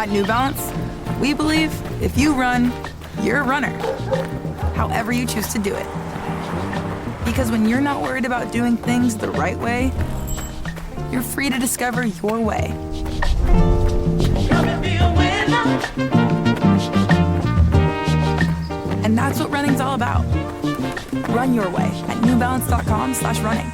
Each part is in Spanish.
At New Balance, we believe if you run, you're a runner, however you choose to do it. Because when you're not worried about doing things the right way, you're free to discover your way. And that's what running's all about. Run your way at newbalance.com/running.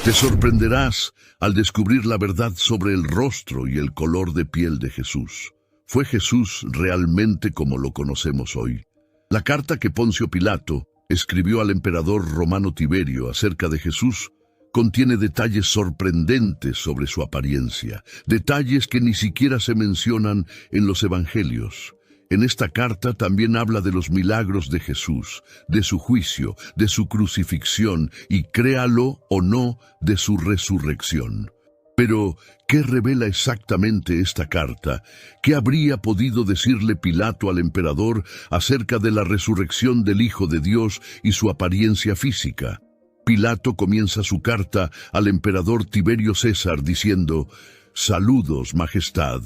Te sorprenderás al descubrir la verdad sobre el rostro y el color de piel de Jesús. ¿Fue Jesús realmente como lo conocemos hoy? La carta que Poncio Pilato escribió al emperador romano Tiberio acerca de Jesús contiene detalles sorprendentes sobre su apariencia, detalles que ni siquiera se mencionan en los evangelios. En esta carta también habla de los milagros de Jesús, de su juicio, de su crucifixión y, créalo o no, de su resurrección. Pero, ¿qué revela exactamente esta carta? ¿Qué habría podido decirle Pilato al emperador acerca de la resurrección del Hijo de Dios y su apariencia física? Pilato comienza su carta al emperador Tiberio César diciendo: «Saludos, Majestad.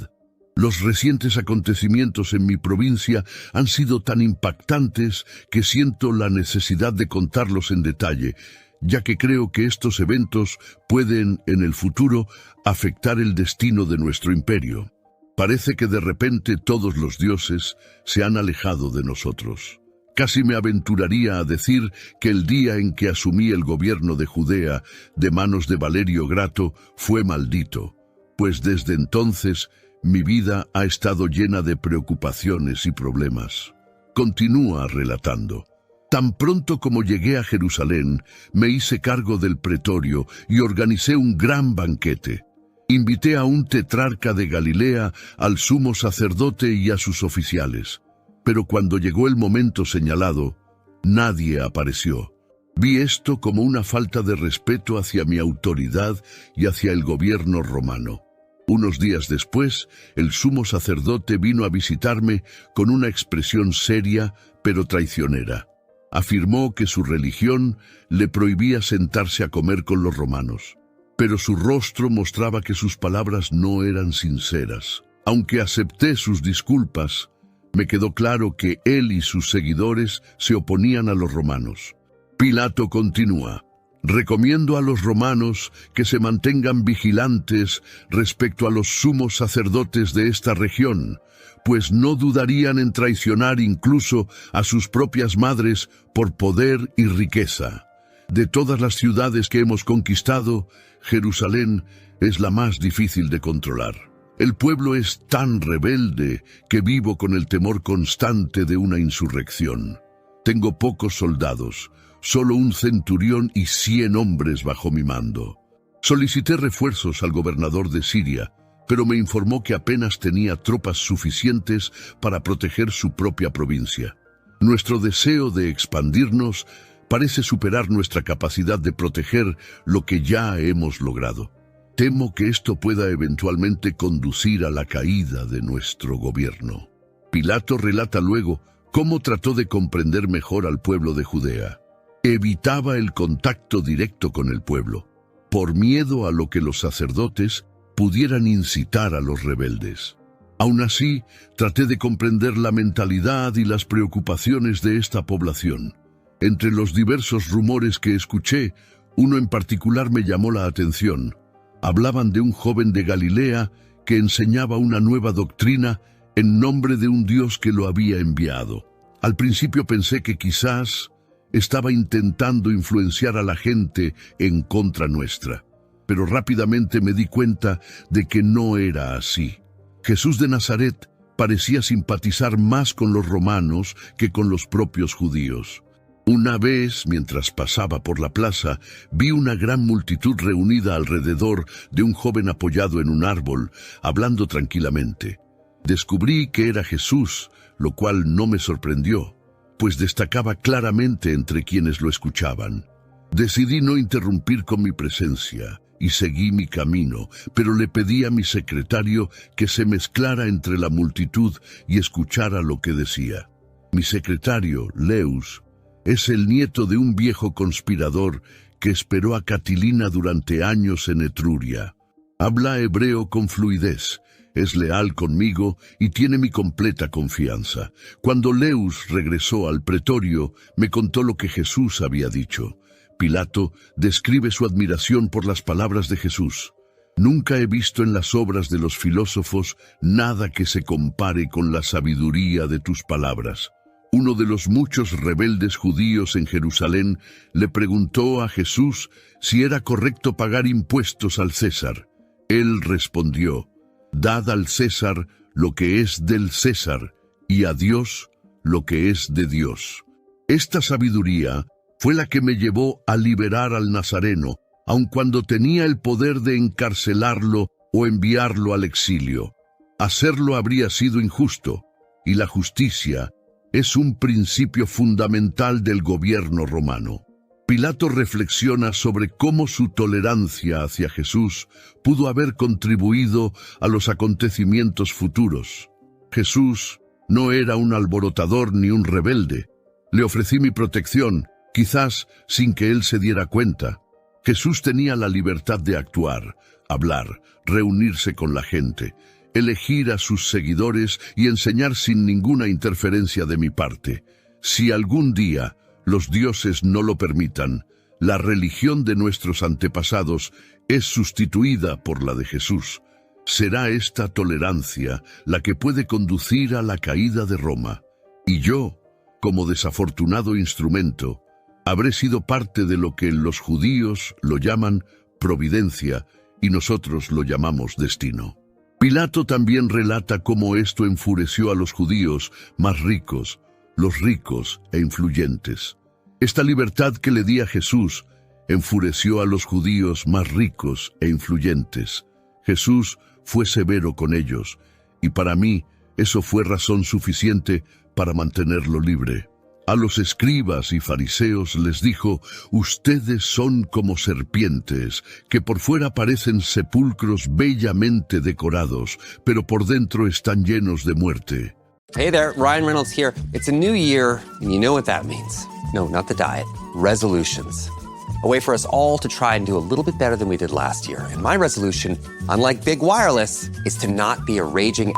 Los recientes acontecimientos en mi provincia han sido tan impactantes que siento la necesidad de contarlos en detalle, ya que creo que estos eventos pueden, en el futuro, afectar el destino de nuestro imperio. Parece que de repente todos los dioses se han alejado de nosotros. Casi me aventuraría a decir que el día en que asumí el gobierno de Judea de manos de Valerio Grato fue maldito, pues desde entonces mi vida ha estado llena de preocupaciones y problemas». Continúa relatando: «Tan pronto como llegué a Jerusalén, me hice cargo del pretorio y organicé un gran banquete. Invité a un tetrarca de Galilea, al sumo sacerdote y a sus oficiales. Pero cuando llegó el momento señalado, nadie apareció. Vi esto como una falta de respeto hacia mi autoridad y hacia el gobierno romano. Unos días después, el sumo sacerdote vino a visitarme con una expresión seria pero traicionera. Afirmó que su religión le prohibía sentarse a comer con los romanos, pero su rostro mostraba que sus palabras no eran sinceras. Aunque acepté sus disculpas, me quedó claro que él y sus seguidores se oponían a los romanos». Pilato continúa: «Recomiendo a los romanos que se mantengan vigilantes respecto a los sumos sacerdotes de esta región, pues no dudarían en traicionar incluso a sus propias madres por poder y riqueza. De todas las ciudades que hemos conquistado, Jerusalén es la más difícil de controlar. El pueblo es tan rebelde que vivo con el temor constante de una insurrección. Tengo pocos soldados, solo un centurión y 100 hombres bajo mi mando. Solicité refuerzos al gobernador de Siria, pero me informó que apenas tenía tropas suficientes para proteger su propia provincia. Nuestro deseo de expandirnos parece superar nuestra capacidad de proteger lo que ya hemos logrado. Temo que esto pueda eventualmente conducir a la caída de nuestro gobierno». Pilato relata luego cómo trató de comprender mejor al pueblo de Judea. Evitaba el contacto directo con el pueblo, por miedo a lo que los sacerdotes pudieran incitar a los rebeldes. Aún así, traté de comprender la mentalidad y las preocupaciones de esta población. Entre los diversos rumores que escuché, uno en particular me llamó la atención. Hablaban de un joven de Galilea que enseñaba una nueva doctrina en nombre de un Dios que lo había enviado. Al principio pensé que quizás estaba intentando influenciar a la gente en contra nuestra, pero rápidamente me di cuenta de que no era así. Jesús de Nazaret parecía simpatizar más con los romanos que con los propios judíos. Una vez, mientras pasaba por la plaza, vi una gran multitud reunida alrededor de un joven apoyado en un árbol, hablando tranquilamente. Descubrí que era Jesús, lo cual no me sorprendió, pues destacaba claramente entre quienes lo escuchaban. Decidí no interrumpir con mi presencia y seguí mi camino, pero le pedí a mi secretario que se mezclara entre la multitud y escuchara lo que decía. Mi secretario, Leus, es el nieto de un viejo conspirador que esperó a Catilina durante años en Etruria. Habla hebreo con fluidez, es leal conmigo y tiene mi completa confianza. Cuando Leus regresó al pretorio, me contó lo que Jesús había dicho. Pilato describe su admiración por las palabras de Jesús. Nunca he visto en las obras de los filósofos nada que se compare con la sabiduría de tus palabras. Uno de los muchos rebeldes judíos en Jerusalén le preguntó a Jesús si era correcto pagar impuestos al César. Él respondió: dad al César lo que es del César, y a Dios lo que es de Dios. Esta sabiduría fue la que me llevó a liberar al Nazareno, aun cuando tenía el poder de encarcelarlo o enviarlo al exilio. Hacerlo habría sido injusto, y la justicia es un principio fundamental del gobierno romano. Pilato reflexiona sobre cómo su tolerancia hacia Jesús pudo haber contribuido a los acontecimientos futuros. Jesús no era un alborotador ni un rebelde. Le ofrecí mi protección, quizás sin que él se diera cuenta. Jesús tenía la libertad de actuar, hablar, reunirse con la gente, elegir a sus seguidores y enseñar sin ninguna interferencia de mi parte. Si algún día los dioses no lo permitan, la religión de nuestros antepasados es sustituida por la de Jesús. Será esta tolerancia la que puede conducir a la caída de Roma. Y yo, como desafortunado instrumento, habré sido parte de lo que los judíos lo llaman providencia y nosotros lo llamamos destino. Pilato también relata cómo esto enfureció a los judíos más ricos, los ricos e influyentes. Esta libertad que le di a Jesús enfureció a los judíos más ricos e influyentes. Jesús fue severo con ellos, y para mí eso fue razón suficiente para mantenerlo libre. A los escribas y fariseos les dijo: ustedes son como serpientes, que por fuera parecen sepulcros bellamente decorados, pero por dentro están llenos de muerte. Hey there, Ryan Reynolds here. It's a new year, and you know what that means. No, not the diet. Resolutions. A way for us all to try and do a little bit better than we did last year. And my resolution, unlike Big Wireless, is to not be a raging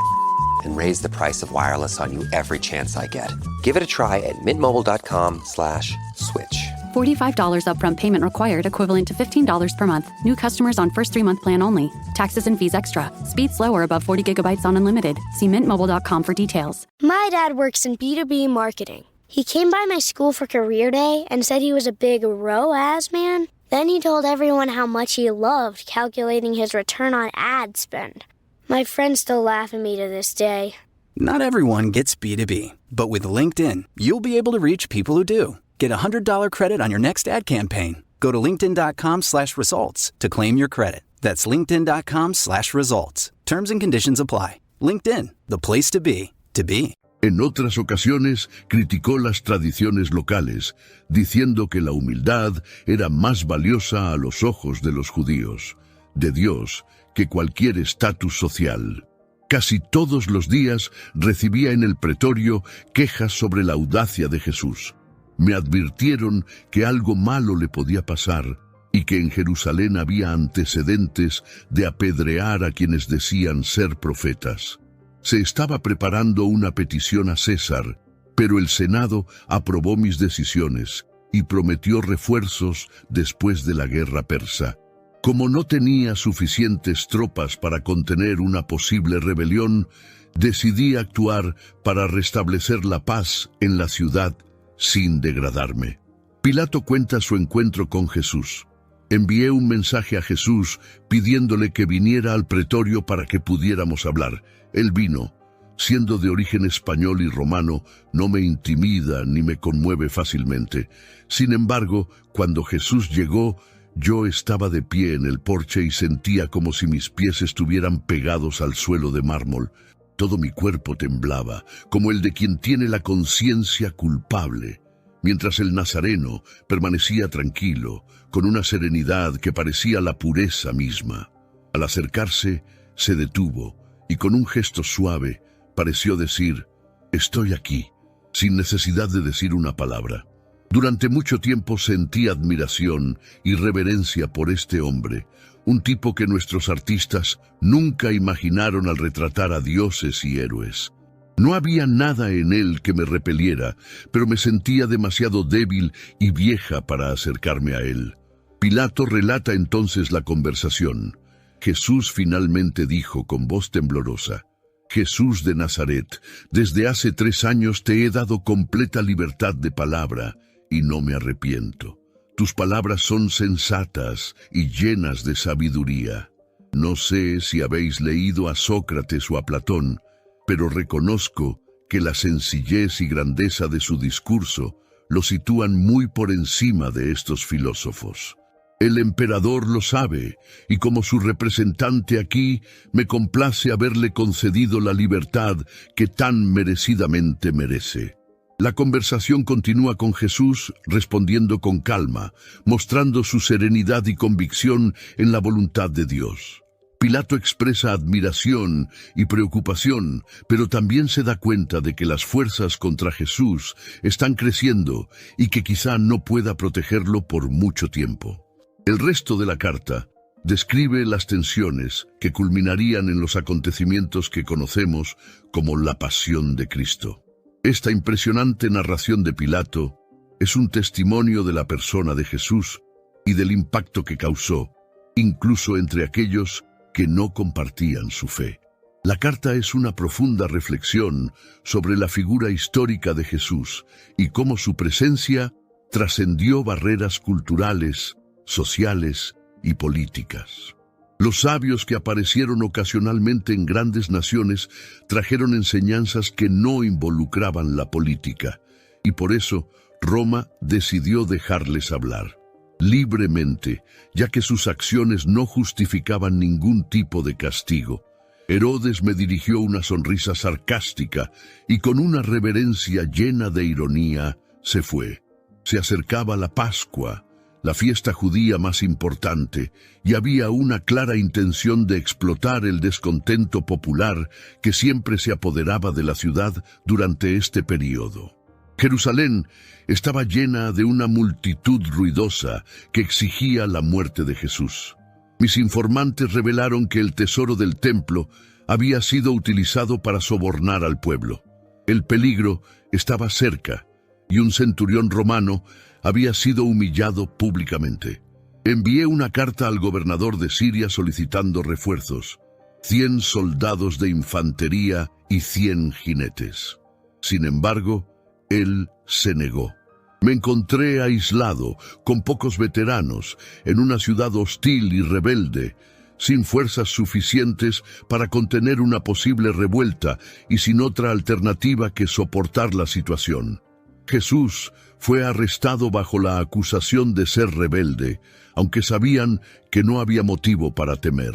and raise the price of wireless on you every chance I get. Give it a try at mintmobile.com/switch. $45 upfront payment required, equivalent to $15 per month. New customers on first 3-month plan only. Taxes and fees extra. Speed slower above 40 gigabytes on unlimited. See mintmobile.com for details. My dad works in B2B marketing. He came by my school for career day and said he was a big ROAS man. Then he told everyone how much he loved calculating his return on ad spend. My friends still laugh at me to this day. Not everyone gets B2B, but with LinkedIn, you'll be able to reach people who do. Get a $100 credit on your next ad campaign. Go to linkedin.com/results to claim your credit. That's linkedin.com/results. Terms and conditions apply. LinkedIn, the place to be, to be. En otras ocasiones criticó las tradiciones locales, diciendo que la humildad era más valiosa a los ojos de los judíos, de Dios, que cualquier estatus social. Casi todos los días recibía en el pretorio quejas sobre la audacia de Jesús. Me advirtieron que algo malo le podía pasar y que en Jerusalén había antecedentes de apedrear a quienes decían ser profetas. Se estaba preparando una petición a César, pero el Senado aprobó mis decisiones y prometió refuerzos después de la guerra persa. Como no tenía suficientes tropas para contener una posible rebelión, decidí actuar para restablecer la paz en la ciudad sin degradarme. Pilato cuenta su encuentro con Jesús. Envié un mensaje a Jesús pidiéndole que viniera al pretorio para que pudiéramos hablar. Él vino. Siendo de origen español y romano, no me intimida ni me conmueve fácilmente. Sin embargo, cuando Jesús llegó, yo estaba de pie en el porche y sentía como si mis pies estuvieran pegados al suelo de mármol. Todo mi cuerpo temblaba, como el de quien tiene la conciencia culpable, mientras el nazareno permanecía tranquilo, con una serenidad que parecía la pureza misma. Al acercarse, se detuvo y con un gesto suave pareció decir: «Estoy aquí», sin necesidad de decir una palabra. Durante mucho tiempo sentí admiración y reverencia por este hombre, un tipo que nuestros artistas nunca imaginaron al retratar a dioses y héroes. No había nada en él que me repeliera, pero me sentía demasiado débil y vieja para acercarme a él. Pilato relata entonces la conversación. Jesús finalmente dijo con voz temblorosa: Jesús de Nazaret, desde hace 3 años te he dado completa libertad de palabra y no me arrepiento. Tus palabras son sensatas y llenas de sabiduría. No sé si habéis leído a Sócrates o a Platón, pero reconozco que la sencillez y grandeza de su discurso lo sitúan muy por encima de estos filósofos. El emperador lo sabe, y como su representante aquí, me complace haberle concedido la libertad que tan merecidamente merece. La conversación continúa con Jesús respondiendo con calma, mostrando su serenidad y convicción en la voluntad de Dios. Pilato expresa admiración y preocupación, pero también se da cuenta de que las fuerzas contra Jesús están creciendo y que quizá no pueda protegerlo por mucho tiempo. El resto de la carta describe las tensiones que culminarían en los acontecimientos que conocemos como la Pasión de Cristo. Esta impresionante narración de Pilato es un testimonio de la persona de Jesús y del impacto que causó, incluso entre aquellos que no compartían su fe. La carta es una profunda reflexión sobre la figura histórica de Jesús y cómo su presencia trascendió barreras culturales, sociales y políticas. Los sabios que aparecieron ocasionalmente en grandes naciones trajeron enseñanzas que no involucraban la política, y por eso Roma decidió dejarles hablar libremente, ya que sus acciones no justificaban ningún tipo de castigo. Herodes me dirigió una sonrisa sarcástica y con una reverencia llena de ironía se fue. Se acercaba la Pascua, la fiesta judía más importante, y había una clara intención de explotar el descontento popular que siempre se apoderaba de la ciudad durante este período. Jerusalén estaba llena de una multitud ruidosa que exigía la muerte de Jesús. Mis informantes revelaron que el tesoro del templo había sido utilizado para sobornar al pueblo. El peligro estaba cerca, y un centurión romano había sido humillado públicamente. Envié una carta al gobernador de Siria solicitando refuerzos, 100 soldados de infantería y 100 jinetes. Sin embargo, él se negó. Me encontré aislado, con pocos veteranos, en una ciudad hostil y rebelde, sin fuerzas suficientes para contener una posible revuelta y sin otra alternativa que soportar la situación. Jesús fue arrestado bajo la acusación de ser rebelde, aunque sabían que no había motivo para temer.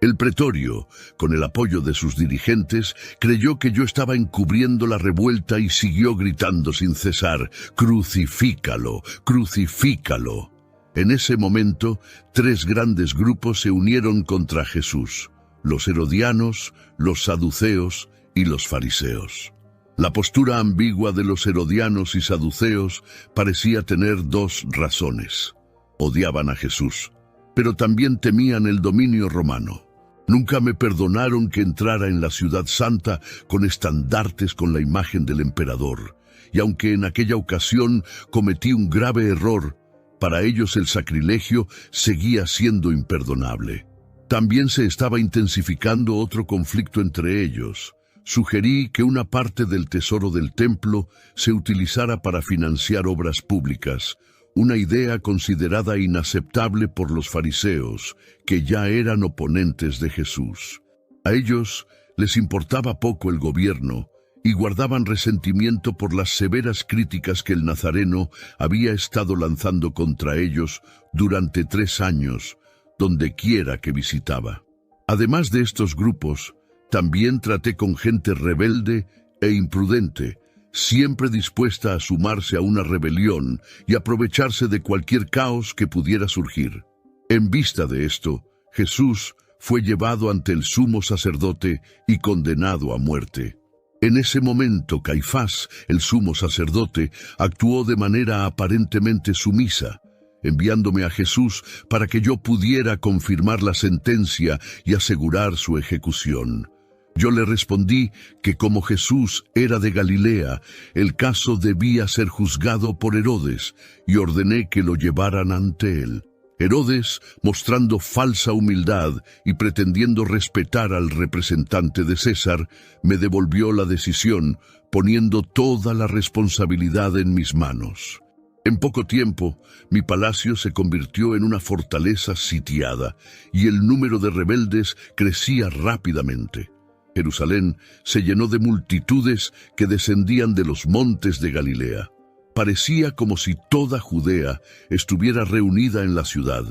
El pretorio, con el apoyo de sus dirigentes, creyó que yo estaba encubriendo la revuelta y siguió gritando sin cesar: «¡Crucifícalo! ¡Crucifícalo!». En ese momento, 3 grandes grupos se unieron contra Jesús: los herodianos, los saduceos y los fariseos. La postura ambigua de los herodianos y saduceos parecía tener 2 razones. Odiaban a Jesús, pero también temían el dominio romano. Nunca me perdonaron que entrara en la ciudad santa con estandartes con la imagen del emperador, y aunque en aquella ocasión cometí un grave error, para ellos el sacrilegio seguía siendo imperdonable. También se estaba intensificando otro conflicto entre ellos. Sugerí que una parte del tesoro del templo se utilizara para financiar obras públicas, una idea considerada inaceptable por los fariseos, que ya eran oponentes de Jesús. A ellos les importaba poco el gobierno y guardaban resentimiento por las severas críticas que el nazareno había estado lanzando contra ellos durante 3 años, donde quiera que visitaba. Además de estos grupos, también traté con gente rebelde e imprudente, siempre dispuesta a sumarse a una rebelión y aprovecharse de cualquier caos que pudiera surgir. En vista de esto, Jesús fue llevado ante el sumo sacerdote y condenado a muerte. En ese momento, Caifás, el sumo sacerdote, actuó de manera aparentemente sumisa, enviándome a Jesús para que yo pudiera confirmar la sentencia y asegurar su ejecución. Yo le respondí que como Jesús era de Galilea, el caso debía ser juzgado por Herodes, y ordené que lo llevaran ante él. Herodes, mostrando falsa humildad y pretendiendo respetar al representante de César, me devolvió la decisión, poniendo toda la responsabilidad en mis manos. En poco tiempo, mi palacio se convirtió en una fortaleza sitiada, y el número de rebeldes crecía rápidamente. Jerusalén se llenó de multitudes que descendían de los montes de Galilea. Parecía como si toda Judea estuviera reunida en la ciudad.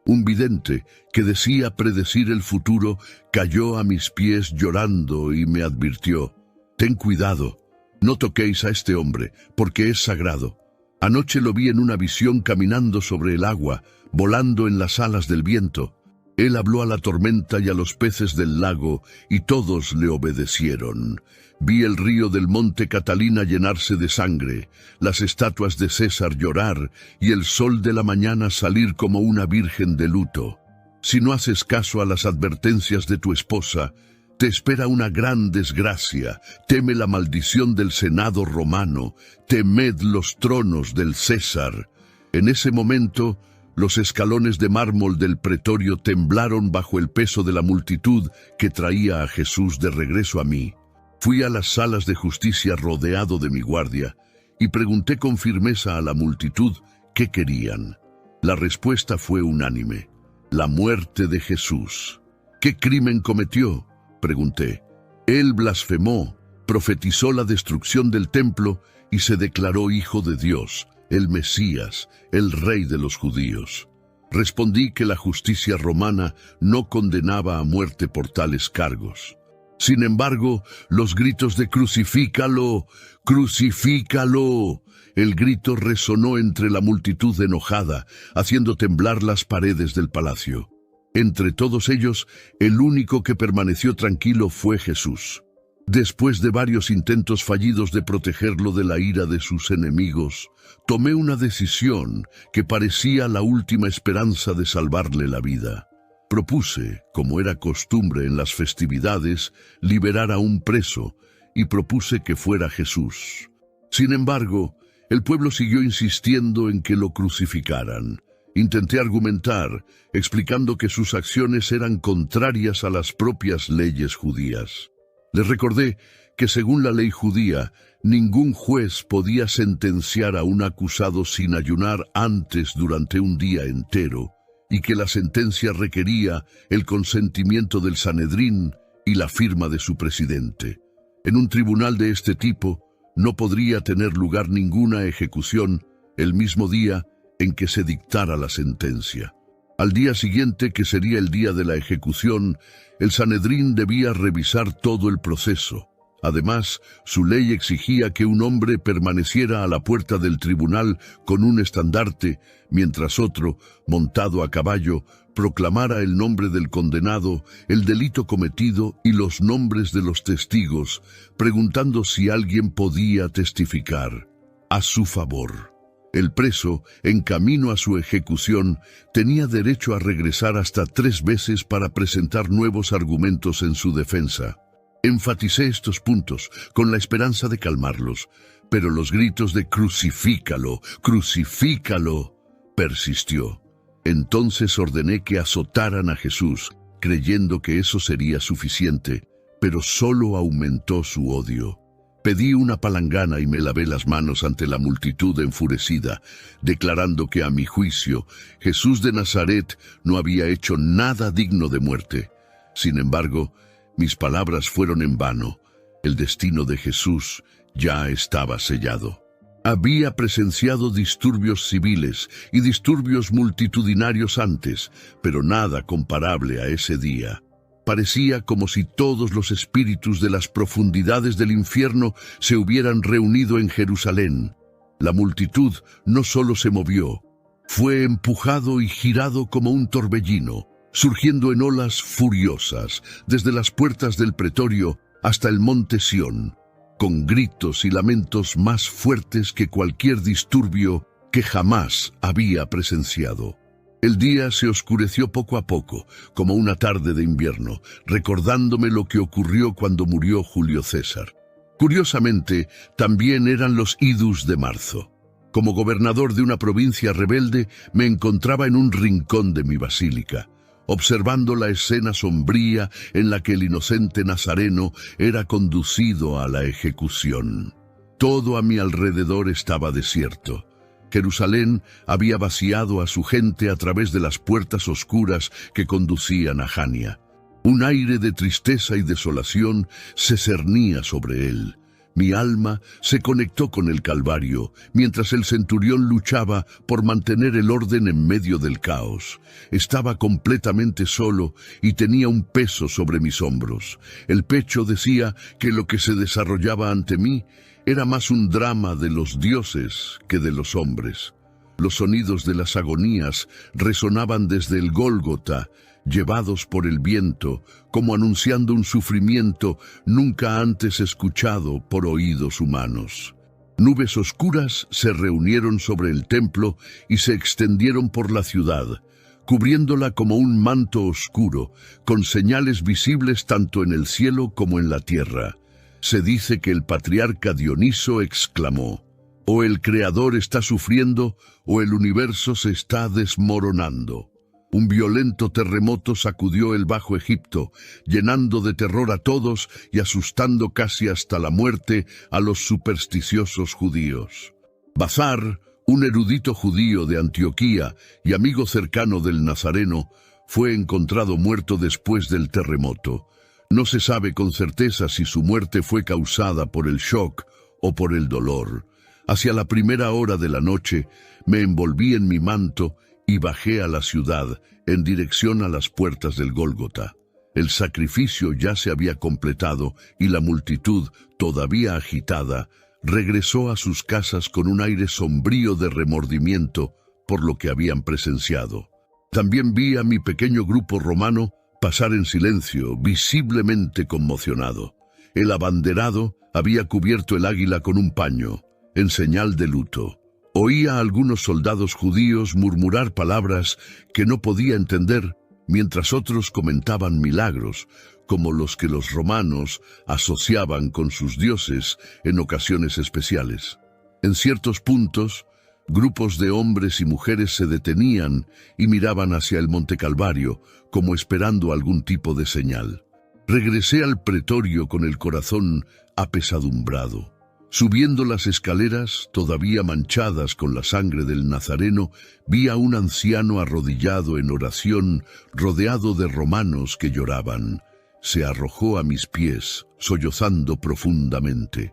Un vidente que decía predecir el futuro cayó a mis pies llorando y me advirtió: «Ten cuidado, no toquéis a este hombre, porque es sagrado. Anoche lo vi en una visión caminando sobre el agua, volando en las alas del viento. Él habló a la tormenta y a los peces del lago, y todos le obedecieron. Vi el río del monte Catalina llenarse de sangre, las estatuas de César llorar, y el sol de la mañana salir como una virgen de luto. Si no haces caso a las advertencias de tu esposa, te espera una gran desgracia. Teme la maldición del Senado romano, temed los tronos del César». En ese momento, los escalones de mármol del pretorio temblaron bajo el peso de la multitud que traía a Jesús de regreso a mí. Fui a las salas de justicia rodeado de mi guardia y pregunté con firmeza a la multitud qué querían. La respuesta fue unánime: la muerte de Jesús. ¿Qué crimen cometió?, pregunté. Él blasfemó, profetizó la destrucción del templo y se declaró Hijo de Dios, el Mesías, el Rey de los judíos. Respondí que la justicia romana no condenaba a muerte por tales cargos. Sin embargo, los gritos de «¡Crucifícalo! ¡Crucifícalo!». El grito resonó entre la multitud enojada, haciendo temblar las paredes del palacio. Entre todos ellos, el único que permaneció tranquilo fue Jesús. Después de varios intentos fallidos de protegerlo de la ira de sus enemigos, tomé una decisión que parecía la última esperanza de salvarle la vida. Propuse, como era costumbre en las festividades, liberar a un preso, y propuse que fuera Jesús. Sin embargo, el pueblo siguió insistiendo en que lo crucificaran. Intenté argumentar, explicando que sus acciones eran contrarias a las propias leyes judías. Les recordé que según la ley judía, ningún juez podía sentenciar a un acusado sin ayunar antes durante un día entero, y que la sentencia requería el consentimiento del Sanedrín y la firma de su presidente. En un tribunal de este tipo no podría tener lugar ninguna ejecución el mismo día en que se dictara la sentencia. Al día siguiente, que sería el día de la ejecución, el Sanedrín debía revisar todo el proceso. Además, su ley exigía que un hombre permaneciera a la puerta del tribunal con un estandarte, mientras otro, montado a caballo, proclamara el nombre del condenado, el delito cometido y los nombres de los testigos, preguntando si alguien podía testificar a su favor. El preso, en camino a su ejecución, tenía derecho a regresar hasta 3 veces para presentar nuevos argumentos en su defensa. Enfaticé estos puntos con la esperanza de calmarlos, pero los gritos de «¡Crucifícalo! ¡Crucifícalo!» persistió. Entonces ordené que azotaran a Jesús, creyendo que eso sería suficiente, pero solo aumentó su odio. Pedí una palangana y me lavé las manos ante la multitud enfurecida, declarando que a mi juicio Jesús de Nazaret no había hecho nada digno de muerte. Sin embargo, mis palabras fueron en vano. El destino de Jesús ya estaba sellado. Había presenciado disturbios civiles y disturbios multitudinarios antes, pero nada comparable a ese día. Parecía como si todos los espíritus de las profundidades del infierno se hubieran reunido en Jerusalén. La multitud no solo se movió, fue empujado y girado como un torbellino, surgiendo en olas furiosas, desde las puertas del pretorio hasta el monte Sión. con gritos y lamentos más fuertes que cualquier disturbio que jamás había presenciado. El día se oscureció poco a poco, como una tarde de invierno, recordándome lo que ocurrió cuando murió Julio César. Curiosamente, también eran los idus de marzo. Como gobernador de una provincia rebelde, me encontraba en un rincón de mi basílica, observando la escena sombría en la que el inocente nazareno era conducido a la ejecución. Todo a mi alrededor estaba desierto. Jerusalén había vaciado a su gente a través de las puertas oscuras que conducían a Jania. Un aire de tristeza y desolación se cernía sobre él. Mi alma se conectó con el Calvario, mientras el centurión luchaba por mantener el orden en medio del caos. Estaba completamente solo y tenía un peso sobre mis hombros. El pecho decía que lo que se desarrollaba ante mí era más un drama de los dioses que de los hombres. Los sonidos de las agonías resonaban desde el Gólgota, llevados por el viento, como anunciando un sufrimiento nunca antes escuchado por oídos humanos. Nubes oscuras se reunieron sobre el templo y se extendieron por la ciudad, cubriéndola como un manto oscuro, con señales visibles tanto en el cielo como en la tierra. Se dice que el patriarca Dioniso exclamó: «O el Creador está sufriendo, o el universo se está desmoronando». Un violento terremoto sacudió el Bajo Egipto, llenando de terror a todos y asustando casi hasta la muerte a los supersticiosos judíos. Bazar, un erudito judío de Antioquía y amigo cercano del Nazareno, fue encontrado muerto después del terremoto. No se sabe con certeza si su muerte fue causada por el shock o por el dolor. Hacia la primera hora de la noche, me envolví en mi manto y bajé a la ciudad en dirección a las puertas del Gólgota. El sacrificio ya se había completado y la multitud, todavía agitada, regresó a sus casas con un aire sombrío de remordimiento por lo que habían presenciado. También vi a mi pequeño grupo romano pasar en silencio, visiblemente conmocionado. El abanderado había cubierto el águila con un paño, en señal de luto. Oía a algunos soldados judíos murmurar palabras que no podía entender, mientras otros comentaban milagros, como los que los romanos asociaban con sus dioses en ocasiones especiales. En ciertos puntos, grupos de hombres y mujeres se detenían y miraban hacia el Monte Calvario, como esperando algún tipo de señal. Regresé al pretorio con el corazón apesadumbrado. Subiendo las escaleras, todavía manchadas con la sangre del Nazareno, vi a un anciano arrodillado en oración, rodeado de romanos que lloraban. Se arrojó a mis pies, sollozando profundamente.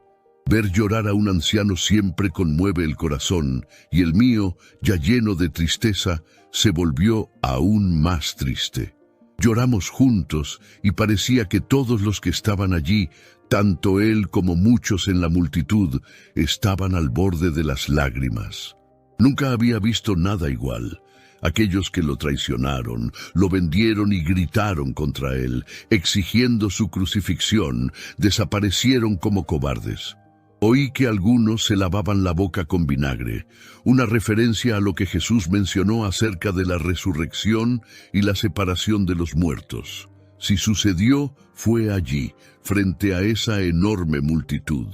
Ver llorar a un anciano siempre conmueve el corazón, y el mío, ya lleno de tristeza, se volvió aún más triste. Lloramos juntos y parecía que todos los que estaban allí, tanto él como muchos en la multitud, estaban al borde de las lágrimas. Nunca había visto nada igual. Aquellos que lo traicionaron, lo vendieron y gritaron contra él, exigiendo su crucifixión, desaparecieron como cobardes. Oí que algunos se lavaban la boca con vinagre, una referencia a lo que Jesús mencionó acerca de la resurrección y la separación de los muertos. Si sucedió, fue allí, frente a esa enorme multitud.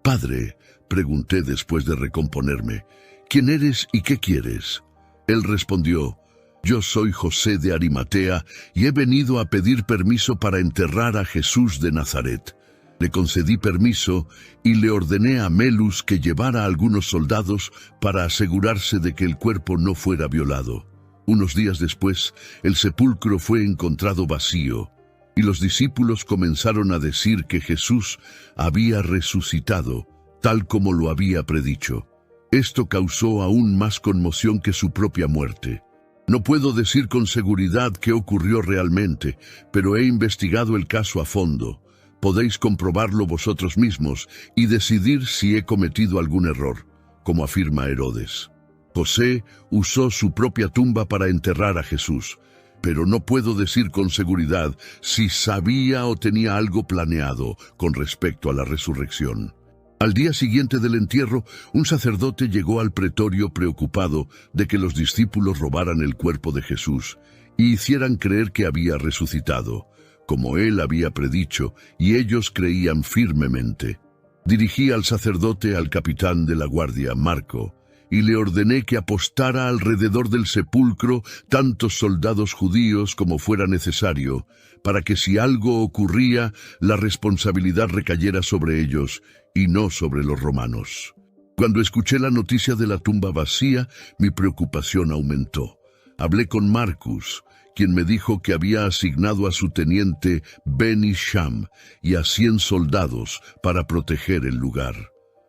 «Padre», pregunté después de recomponerme, «¿quién eres y qué quieres?» Él respondió, «Yo soy José de Arimatea y he venido a pedir permiso para enterrar a Jesús de Nazaret». Le concedí permiso y le ordené a Melus que llevara a algunos soldados para asegurarse de que el cuerpo no fuera violado. Unos días después, el sepulcro fue encontrado vacío, y los discípulos comenzaron a decir que Jesús había resucitado, tal como lo había predicho. Esto causó aún más conmoción que su propia muerte. No puedo decir con seguridad qué ocurrió realmente, pero he investigado el caso a fondo. Podéis comprobarlo vosotros mismos y decidir si he cometido algún error, como afirma Herodes. José usó su propia tumba para enterrar a Jesús. pero no puedo decir con seguridad si sabía o tenía algo planeado con respecto a la resurrección. Al día siguiente del entierro, un sacerdote llegó al pretorio preocupado de que los discípulos robaran el cuerpo de Jesús y hicieran creer que había resucitado, como él había predicho, y ellos creían firmemente. Dirigí al sacerdote al capitán de la guardia, Marco, y le ordené que apostara alrededor del sepulcro tantos soldados judíos como fuera necesario, para que si algo ocurría, la responsabilidad recayera sobre ellos y no sobre los romanos. Cuando escuché la noticia de la tumba vacía, mi preocupación aumentó. Hablé con Marcus, quien me dijo que había asignado a su teniente Ben Hisham y a 100 soldados para proteger el lugar.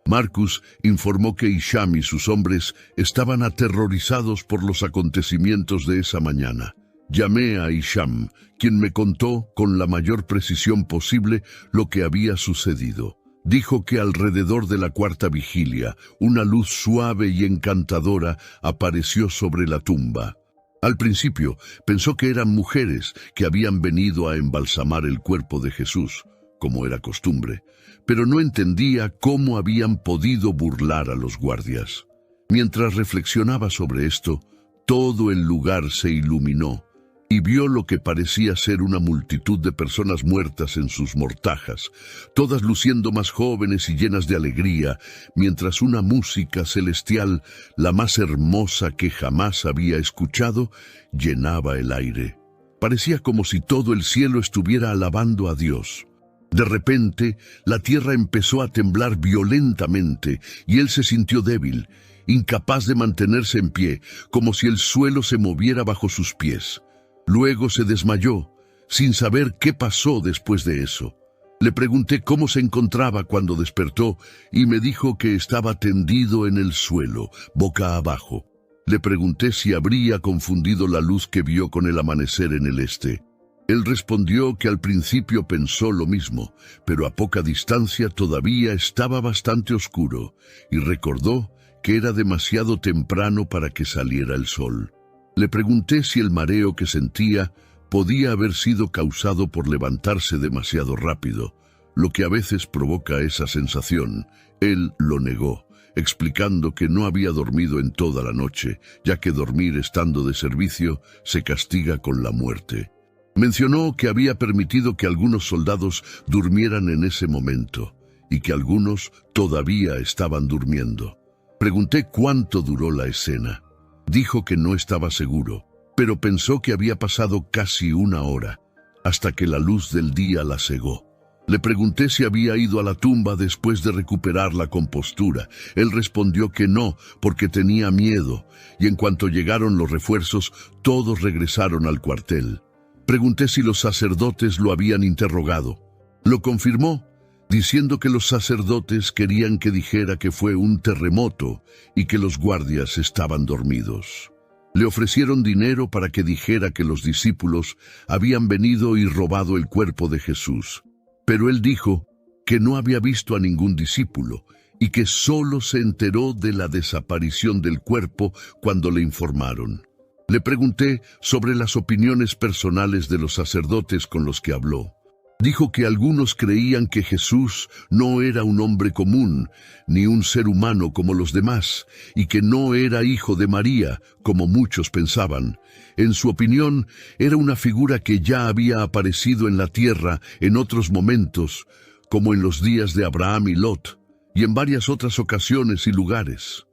Marcus informó que Hisham y sus hombres estaban aterrorizados por los acontecimientos de esa mañana. Llamé a Hisham, quien me contó con la mayor precisión posible lo que había sucedido. Dijo que alrededor de la cuarta vigilia, una luz suave y encantadora apareció sobre la tumba. Al principio pensó que eran mujeres que habían venido a embalsamar el cuerpo de Jesús, como era costumbre, pero no entendía cómo habían podido burlar a los guardias. Mientras reflexionaba sobre esto, todo el lugar se iluminó y vio lo que parecía ser una multitud de personas muertas en sus mortajas, todas luciendo más jóvenes y llenas de alegría, mientras una música celestial, la más hermosa que jamás había escuchado, llenaba el aire. Parecía como si todo el cielo estuviera alabando a Dios. De repente, la tierra empezó a temblar violentamente y él se sintió débil, incapaz de mantenerse en pie, como si el suelo se moviera bajo sus pies. Luego se desmayó, sin saber qué pasó después de eso. Le pregunté cómo se encontraba cuando despertó y me dijo que estaba tendido en el suelo, boca abajo. Le pregunté si habría confundido la luz que vio con el amanecer en el este. Él respondió que al principio pensó lo mismo, pero a poca distancia todavía estaba bastante oscuro, y recordó que era demasiado temprano para que saliera el sol. Le pregunté si el mareo que sentía podía haber sido causado por levantarse demasiado rápido, lo que a veces provoca esa sensación. Él lo negó, explicando que no había dormido en toda la noche, ya que dormir estando de servicio se castiga con la muerte. Mencionó que había permitido que algunos soldados durmieran en ese momento, y que algunos todavía estaban durmiendo. Pregunté cuánto duró la escena. Dijo que no estaba seguro, pero pensó que había pasado casi 1 hora, hasta que la luz del día la cegó. Le pregunté si había ido a la tumba después de recuperar la compostura. Él respondió que no, porque tenía miedo, y en cuanto llegaron los refuerzos, todos regresaron al cuartel. Pregunté si los sacerdotes lo habían interrogado. Lo confirmó, diciendo que los sacerdotes querían que dijera que fue un terremoto y que los guardias estaban dormidos. Le ofrecieron dinero para que dijera que los discípulos habían venido y robado el cuerpo de Jesús, pero él dijo que no había visto a ningún discípulo y que solo se enteró de la desaparición del cuerpo cuando le informaron. Le pregunté sobre las opiniones personales de los sacerdotes con los que habló. Dijo que algunos creían que Jesús no era un hombre común, ni un ser humano como los demás, y que no era hijo de María, como muchos pensaban. En su opinión, era una figura que ya había aparecido en la tierra en otros momentos, como en los días de Abraham y Lot, y en varias otras ocasiones y lugares.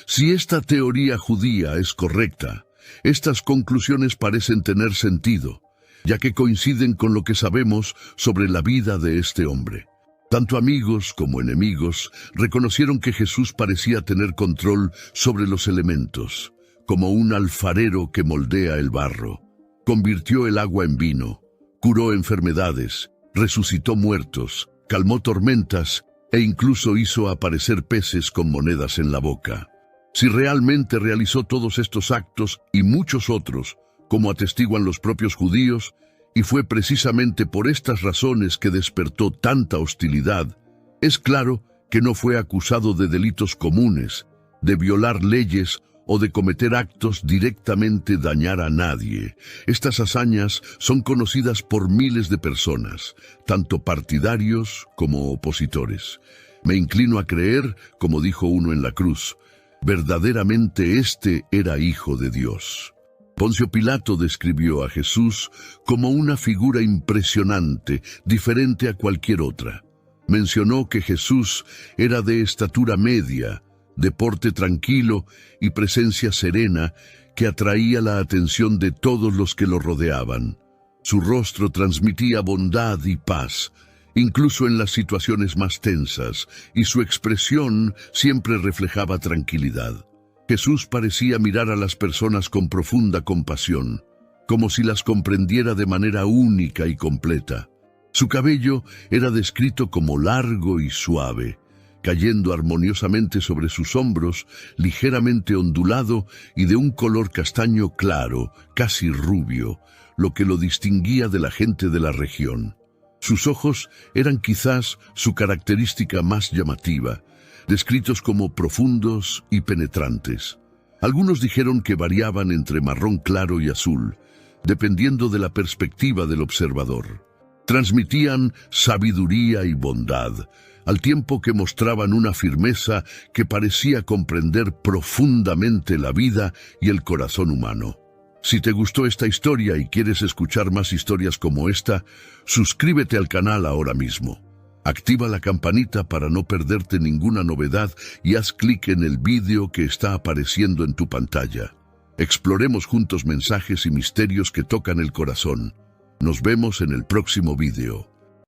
Si esta teoría judía es correcta, estas conclusiones parecen tener sentido, ya que coinciden con lo que sabemos sobre la vida de este hombre. Tanto amigos como enemigos reconocieron que Jesús parecía tener control sobre los elementos, como un alfarero que moldea el barro. Convirtió el agua en vino, curó enfermedades, resucitó muertos, calmó tormentas e incluso hizo aparecer peces con monedas en la boca. Si realmente realizó todos estos actos y muchos otros, como atestiguan los propios judíos, y fue precisamente por estas razones que despertó tanta hostilidad, es claro que no fue acusado de delitos comunes, de violar leyes o de cometer actos directamente dañar a nadie. Estas hazañas son conocidas por miles de personas, tanto partidarios como opositores. Me inclino a creer, como dijo uno en la cruz, verdaderamente este era hijo de Dios. Poncio Pilato describió a Jesús como una figura impresionante, diferente a cualquier otra. Mencionó que Jesús era de estatura media, de porte tranquilo y presencia serena que atraía la atención de todos los que lo rodeaban. Su rostro transmitía bondad y paz, incluso en las situaciones más tensas, y su expresión siempre reflejaba tranquilidad. Jesús parecía mirar a las personas con profunda compasión, como si las comprendiera de manera única y completa. Su cabello era descrito como largo y suave, cayendo armoniosamente sobre sus hombros, ligeramente ondulado y de un color castaño claro, casi rubio, lo que lo distinguía de la gente de la región. Sus ojos eran quizás su característica más llamativa, descritos como profundos y penetrantes. Algunos dijeron que variaban entre marrón claro y azul, dependiendo de la perspectiva del observador. Transmitían sabiduría y bondad, al tiempo que mostraban una firmeza que parecía comprender profundamente la vida y el corazón humano. Si te gustó esta historia y quieres escuchar más historias como esta, suscríbete al canal ahora mismo. Activa la campanita para no perderte ninguna novedad y haz clic en el vídeo que está apareciendo en tu pantalla. Exploremos juntos mensajes y misterios que tocan el corazón. Nos vemos en el próximo vídeo.